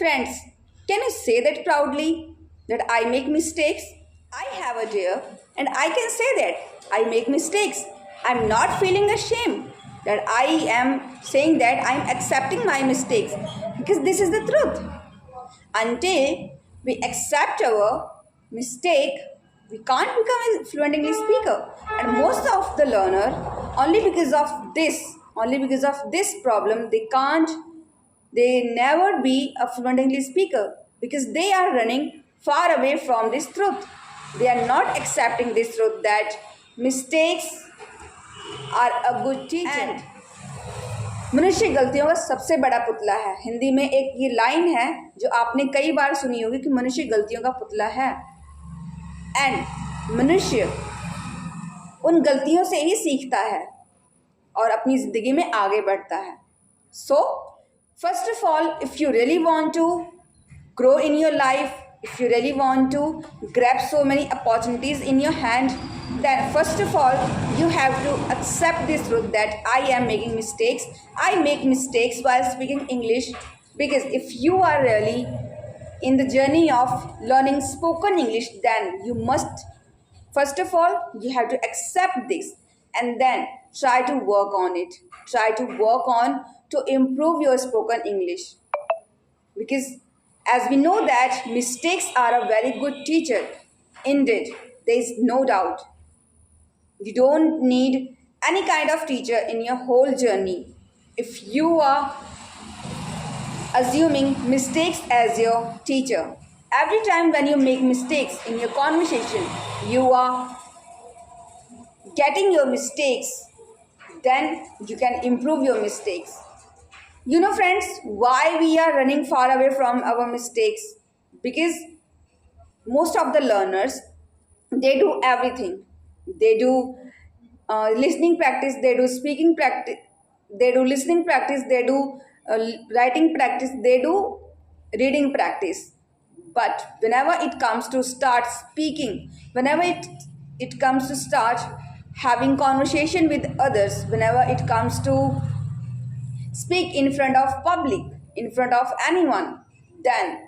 Friends, can you say that proudly that I make mistakes? I have a dear and I can say that I make mistakes. I'm not feeling ashamed that I am saying that I'm accepting my mistakes because this is the truth. Until we accept our mistake, we can't become a fluent English speaker. And most of the learner, only because of this problem, they never be a fluent English speaker because they are running far away from this truth. They are not accepting this truth that mistakes are a good teacher. And मनुष्य गलतियों का सबसे बड़ा पुतला है। हिंदी में एक ये लाइन है जो आपने कई बार सुनी होगी कि मनुष्य गलतियों का पुतला है। एंड मनुष्य उन गलतियों से ही सीखता है और अपनी ज़िंदगी में आगे बढ़ता है। So first of all, if you really want to grow in your life, if you really want to grab so many opportunities in your hand, then first of all you have to accept this truth that I am making mistakes. I make mistakes while speaking English, because if you are really in the journey of learning spoken English, then you must, first of all, you have to accept this and then try to work on it. Try to work on to improve your spoken English, because as we know that mistakes are a very good teacher. Indeed, there is no doubt. You don't need any kind of teacher in your whole journey. If you are assuming mistakes as your teacher, every time when you make mistakes in your conversation, you are getting your mistakes, then you can improve your mistakes. You know, friends, why we are running far away from our mistakes? Because most of the learners, they do everything. They do listening practice, they do speaking practice, they do listening practice, they do writing practice, they do reading practice. But whenever it comes to start speaking, whenever it comes to start having conversation with others, whenever it comes to speak in front of public, in front of anyone, then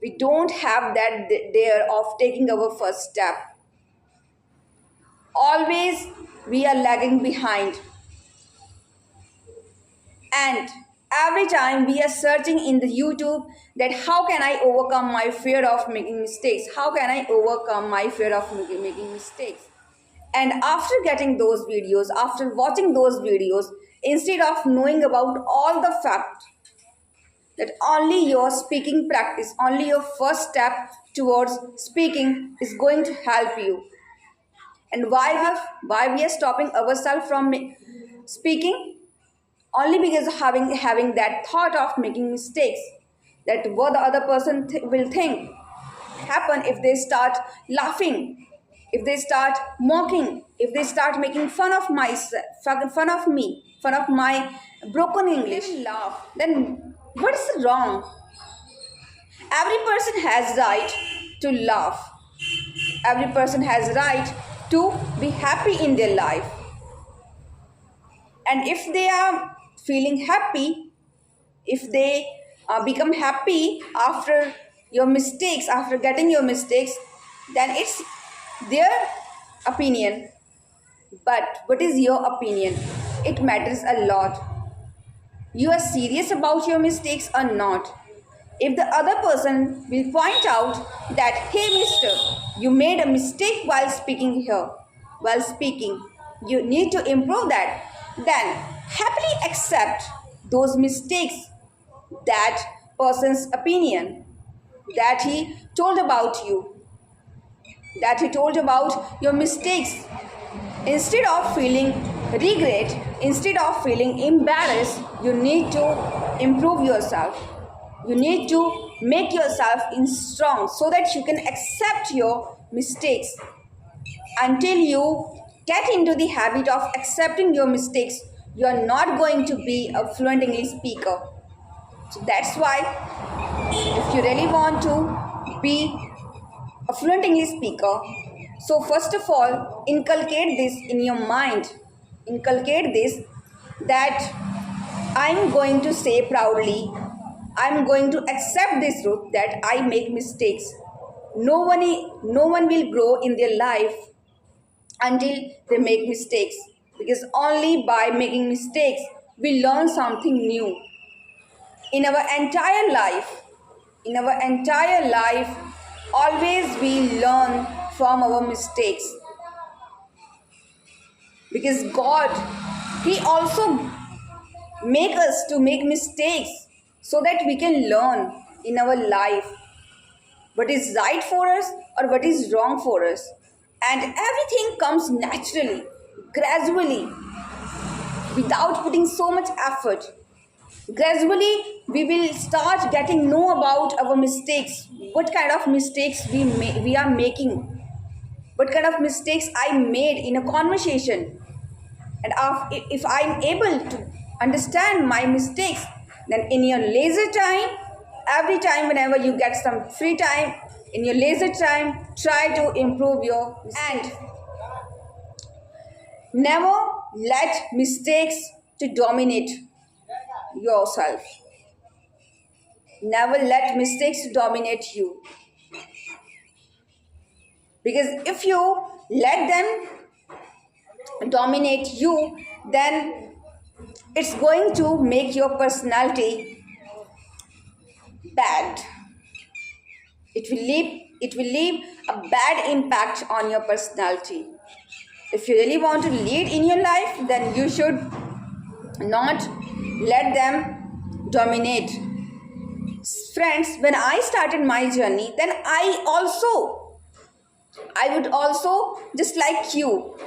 we don't have that dare of taking our first step. Always we are lagging behind, and every time we are searching in the YouTube that how can I overcome my fear of making mistakes, how can I overcome my fear of making mistakes. And after getting those videos, after watching those videos, instead of knowing about all the facts, that only your speaking practice, only your first step towards speaking is going to help you. And why we are stopping ourselves from speaking? Only because of having that thought of making mistakes, that what the other person will think happen if they start laughing, if they start mocking, if they start making fun of myself, fun of me, fun of my broken English, laugh, then what is wrong? Every person has right to laugh. Every person has right to be happy in their life. And if they are feeling happy, if they become happy after your mistakes, after getting your mistakes, then it's their opinion. But what is your opinion? It matters a lot. You are serious about your mistakes or not? If the other person will point out that, hey mister, you made a mistake while speaking here, while speaking, you need to improve that, then happily accept those mistakes, that person's opinion, that he told about you, that he told about your mistakes. Instead of feeling regret, instead of feeling embarrassed, you need to improve yourself. You need to make yourself strong so that you can accept your mistakes. Until you get into the habit of accepting your mistakes, you are not going to be a fluent English speaker. So that's why, if you really want to be a fluent English speaker, so first of all, inculcate this in your mind. Inculcate this that I'm going to say proudly I'm going to accept this truth that I make mistakes. No one will grow in their life until they make mistakes, because only by making mistakes we learn something new in our entire life. In our entire life, always we learn from our mistakes, because God, He also make us to make mistakes so that we can learn in our life what is right for us or what is wrong for us. And everything comes naturally, gradually, without putting so much effort. Gradually, we will start getting know about our mistakes, what kind of mistakes we are making, what kind of mistakes I made in a conversation. And if I'm able to understand my mistakes, then in your leisure time, every time whenever you get some free time, in your leisure time, try to improve your and never let mistakes to dominate yourself. Never let mistakes to dominate you, because if you let them dominate you, then it's going to make your personality bad. It will leave a bad impact on your personality. If you really want to lead in your life, then you should not let them dominate. Friends, when I started my journey, then I would also, just like you,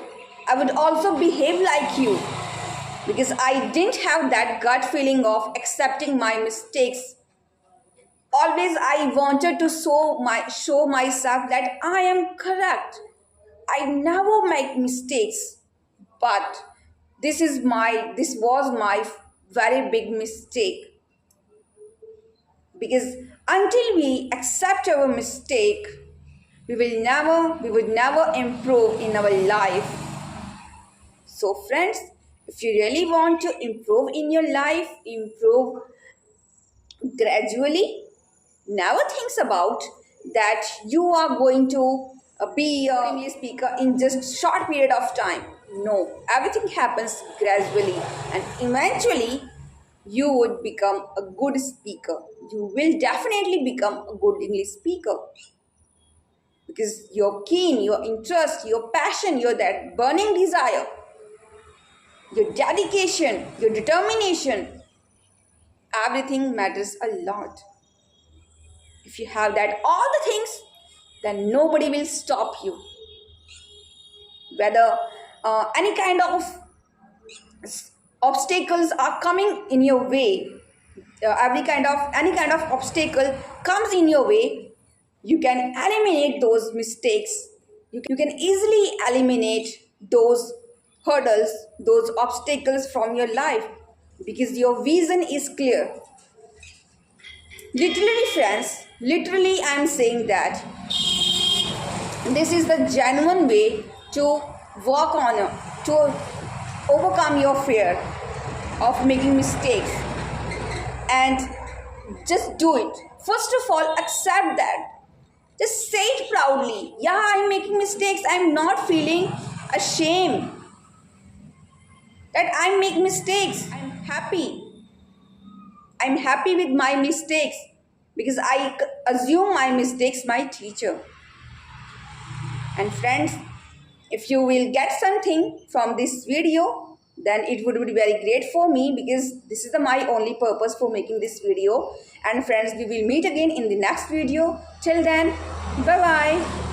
I would also behave like you, because I didn't have that gut feeling of accepting my mistakes. Always I wanted to show myself that I am correct. I never make mistakes. But this was my very big mistake, because until we accept our mistake, we would never improve in our life. So friends, if you really want to improve in your life, improve gradually, never think about that you are going to be an English speaker in just short period of time. No, everything happens gradually, and eventually you would become a good speaker. You will definitely become a good English speaker, because your keen, your interest, your passion, your that burning desire, your dedication, your determination, everything matters a lot. If you have that all the things, then nobody will stop you. Whether any kind of obstacles are coming in your way, any kind of obstacle comes in your way, you can eliminate those mistakes. You can easily eliminate those hurdles, those obstacles from your life, because your vision is clear. Literally, friends, literally, I am saying that this is the genuine way to work on, to overcome your fear of making mistakes, and just do it. First of all, accept that. Just say it proudly. Yeah, I'm making mistakes. I'm not feeling ashamed that I make mistakes. I'm happy with my mistakes, because I assume my mistakes my teacher. And friends, if you will get something from this video, then it would be very great for me, because this is my only purpose for making this video. And friends, we will meet again in the next video. Till then, bye bye.